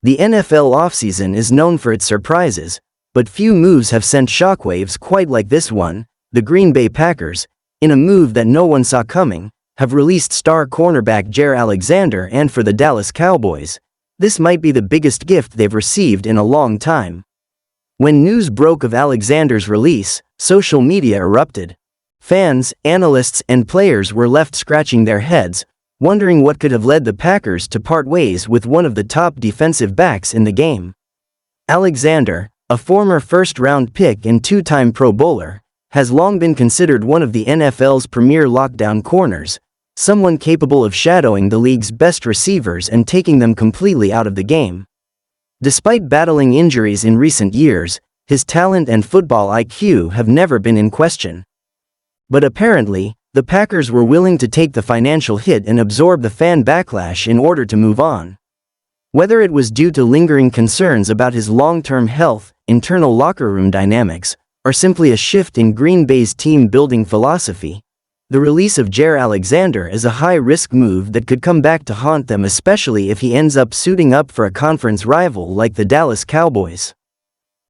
The NFL offseason is known for its surprises, but few moves have sent shockwaves quite like this one. The Green Bay Packers, in a move that no one saw coming, have released star cornerback Jaire Alexander, and for the Dallas Cowboys, this might be the biggest gift they've received in a long time. When news broke of Alexander's release, social media erupted. Fans, analysts, and players were left scratching their heads, wondering what could have led the Packers to part ways with one of the top defensive backs in the game. Alexander, a former first-round pick and two-time Pro Bowler, has long been considered one of the NFL's premier lockdown corners, someone capable of shadowing the league's best receivers and taking them completely out of the game. Despite battling injuries in recent years, his talent and football IQ have never been in question. But apparently, the Packers were willing to take the financial hit and absorb the fan backlash in order to move on. Whether it was due to lingering concerns about his long-term health, internal locker room dynamics, or simply a shift in Green Bay's team-building philosophy, the release of Jaire Alexander is a high-risk move that could come back to haunt them, especially if he ends up suiting up for a conference rival like the Dallas Cowboys.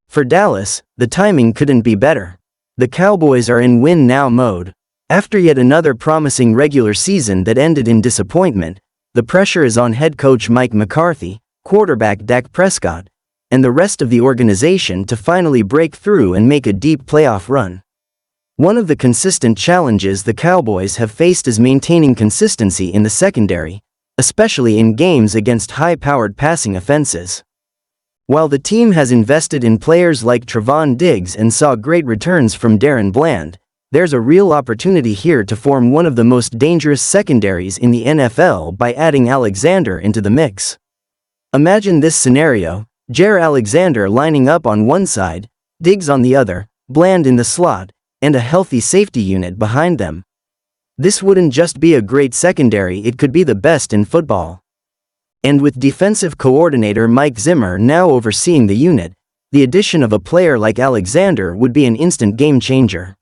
For Dallas, the timing couldn't be better. The Cowboys are in win-now mode. After yet another promising regular season that ended in disappointment, the pressure is on head coach Mike McCarthy, quarterback Dak Prescott, and the rest of the organization to finally break through and make a deep playoff run. One of the consistent challenges the Cowboys have faced is maintaining consistency in the secondary, especially in games against high-powered passing offenses. While the team has invested in players like Trevon Diggs and saw great returns from Darren Bland, there's a real opportunity here to form one of the most dangerous secondaries in the NFL by adding Alexander into the mix. Imagine this scenario: Jaire Alexander lining up on one side, Diggs on the other, Bland in the slot, and a healthy safety unit behind them. This wouldn't just be a great secondary, it could be the best in football. And with defensive coordinator Mike Zimmer now overseeing the unit, the addition of a player like Alexander would be an instant game changer.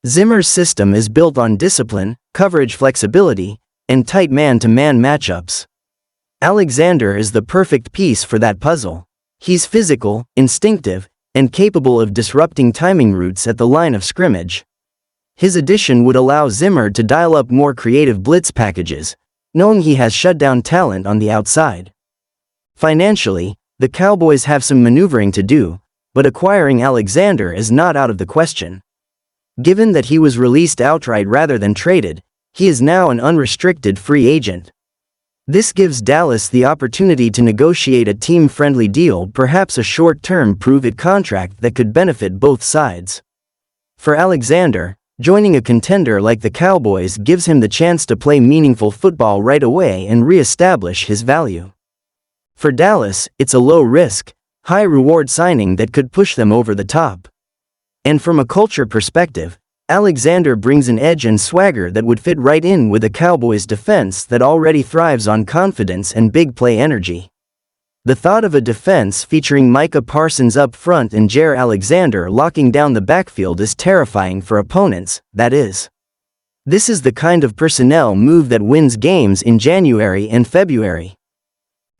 Zimmer's system is built on discipline, coverage flexibility, and tight man-to-man matchups. Alexander is the perfect piece for that puzzle. He's physical, instinctive, and capable of disrupting timing routes at the line of scrimmage. His addition would allow Zimmer to dial up more creative blitz packages, knowing he has shutdown talent on the outside. Financially, the Cowboys have some maneuvering to do, but acquiring Alexander is not out of the question. Given that he was released outright rather than traded, he is now an unrestricted free agent. This gives Dallas the opportunity to negotiate a team-friendly deal, perhaps a short-term prove-it contract that could benefit both sides. For Alexander, joining a contender like the Cowboys gives him the chance to play meaningful football right away and re-establish his value. For Dallas, it's a low-risk, high-reward signing that could push them over the top. And from a culture perspective, Alexander brings an edge and swagger that would fit right in with a Cowboys defense that already thrives on confidence and big play energy. The thought of a defense featuring Micah Parsons up front and Jaire Alexander locking down the backfield is terrifying for opponents, that is. This is the kind of personnel move that wins games in January and February.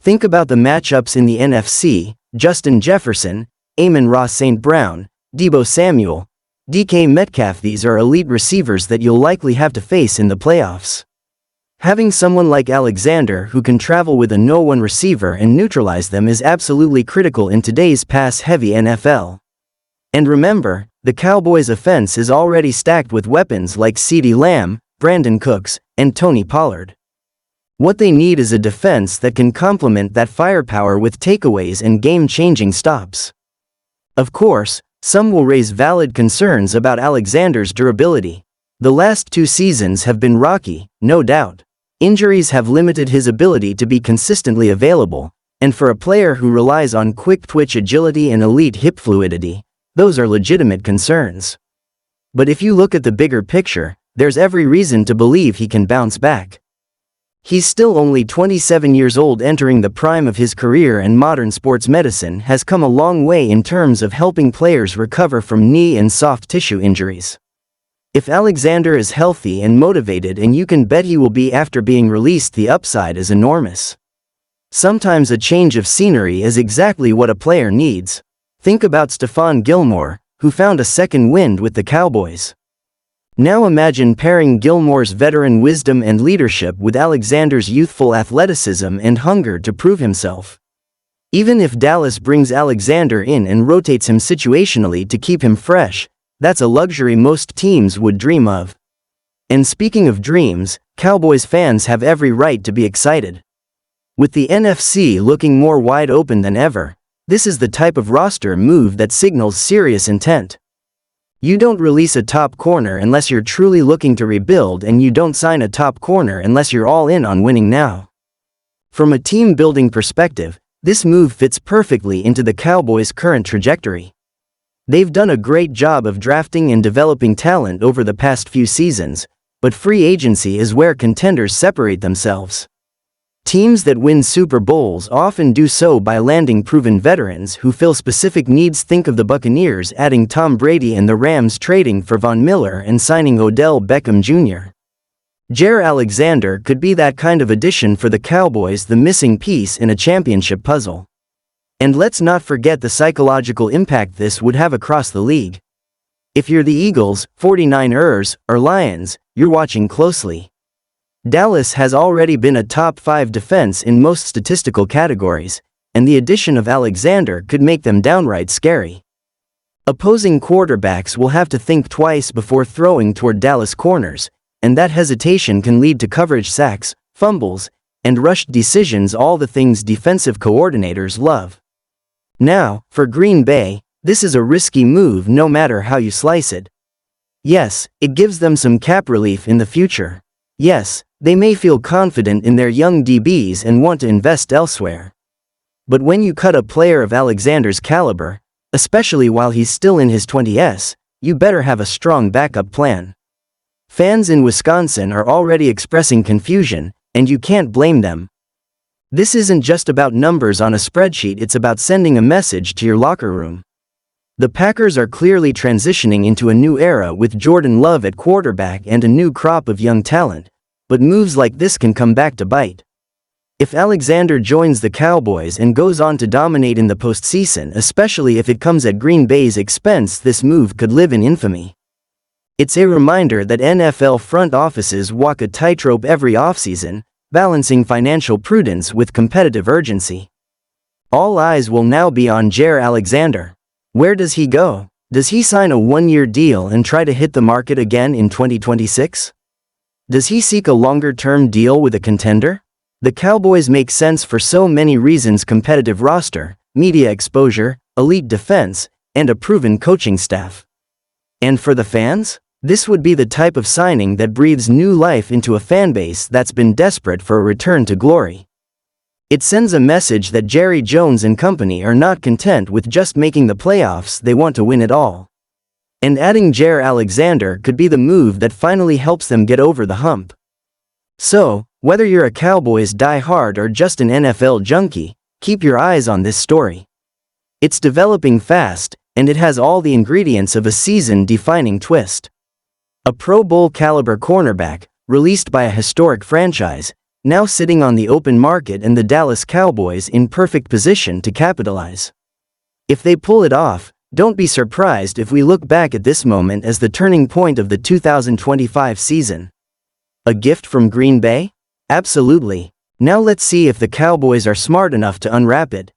Think about the matchups in the NFC: Justin Jefferson, Amon-Ra St. Brown, Deebo Samuel, DK Metcalf. These are elite receivers that you'll likely have to face in the playoffs. Having someone like Alexander who can travel with a no-one receiver and neutralize them is absolutely critical in today's pass-heavy NFL. And remember, the Cowboys' offense is already stacked with weapons like CeeDee Lamb, Brandon Cooks, and Tony Pollard. What they need is a defense that can complement that firepower with takeaways and game-changing stops. Of course, some will raise valid concerns about Alexander's durability. The last 2 seasons have been rocky, no doubt. Injuries have limited his ability to be consistently available, and for a player who relies on quick twitch agility and elite hip fluidity, those are legitimate concerns. But if you look at the bigger picture, there's every reason to believe he can bounce back. He's still only 27 years old, entering the prime of his career, and modern sports medicine has come a long way in terms of helping players recover from knee and soft tissue injuries. If Alexander is healthy and motivated, and you can bet he will be after being released, the upside is enormous. Sometimes a change of scenery is exactly what a player needs. Think about Stephon Gilmore, who found a second wind with the Cowboys. Now imagine pairing Gilmore's veteran wisdom and leadership with Alexander's youthful athleticism and hunger to prove himself. Even if Dallas brings Alexander in and rotates him situationally to keep him fresh, that's a luxury most teams would dream of. And speaking of dreams, Cowboys fans have every right to be excited. With the NFC looking more wide open than ever, this is the type of roster move that signals serious intent. You don't release a top corner unless you're truly looking to rebuild, and you don't sign a top corner unless you're all in on winning now. From a team-building perspective, this move fits perfectly into the Cowboys' current trajectory. They've done a great job of drafting and developing talent over the past few seasons, but free agency is where contenders separate themselves. Teams that win Super Bowls often do so by landing proven veterans who fill specific needs. Think of the Buccaneers adding Tom Brady and the Rams trading for Von Miller and signing Odell Beckham Jr. Jaire Alexander could be that kind of addition for the Cowboys, the missing piece in a championship puzzle. And let's not forget the psychological impact this would have across the league. If you're the Eagles, 49ers, or Lions, you're watching closely. Dallas has already been a top 5 defense in most statistical categories, and the addition of Alexander could make them downright scary. Opposing quarterbacks will have to think twice before throwing toward Dallas corners, and that hesitation can lead to coverage sacks, fumbles, and rushed decisions, all the things defensive coordinators love. Now, for Green Bay, this is a risky move no matter how you slice it. Yes, it gives them some cap relief in the future. Yes, they may feel confident in their young DBs and want to invest elsewhere. But when you cut a player of Alexander's caliber, especially while he's still in his 20s, you better have a strong backup plan. Fans in Wisconsin are already expressing confusion, and you can't blame them. This isn't just about numbers on a spreadsheet, it's about sending a message to your locker room. The Packers are clearly transitioning into a new era with Jordan Love at quarterback and a new crop of young talent, but moves like this can come back to bite. If Alexander joins the Cowboys and goes on to dominate in the postseason, especially if it comes at Green Bay's expense, this move could live in infamy. It's a reminder that NFL front offices walk a tightrope every offseason, balancing financial prudence with competitive urgency. All eyes will now be on Jaire Alexander. Where does he go? Does he sign a one-year deal and try to hit the market again in 2026? Does he seek a longer-term deal with a contender? The Cowboys make sense for so many reasons: competitive roster, media exposure, elite defense, and a proven coaching staff. And for the fans? This would be the type of signing that breathes new life into a fanbase that's been desperate for a return to glory. It sends a message that Jerry Jones and company are not content with just making the playoffs, they want to win it all. And adding Jaire Alexander could be the move that finally helps them get over the hump. So, whether you're a Cowboys diehard or just an NFL junkie, keep your eyes on this story. It's developing fast, and it has all the ingredients of a season-defining twist. A Pro Bowl caliber cornerback, released by a historic franchise, now sitting on the open market, and the Dallas Cowboys in perfect position to capitalize. If they pull it off, don't be surprised if we look back at this moment as the turning point of the 2025 season. A gift from Green Bay? Absolutely. Now let's see if the Cowboys are smart enough to unwrap it.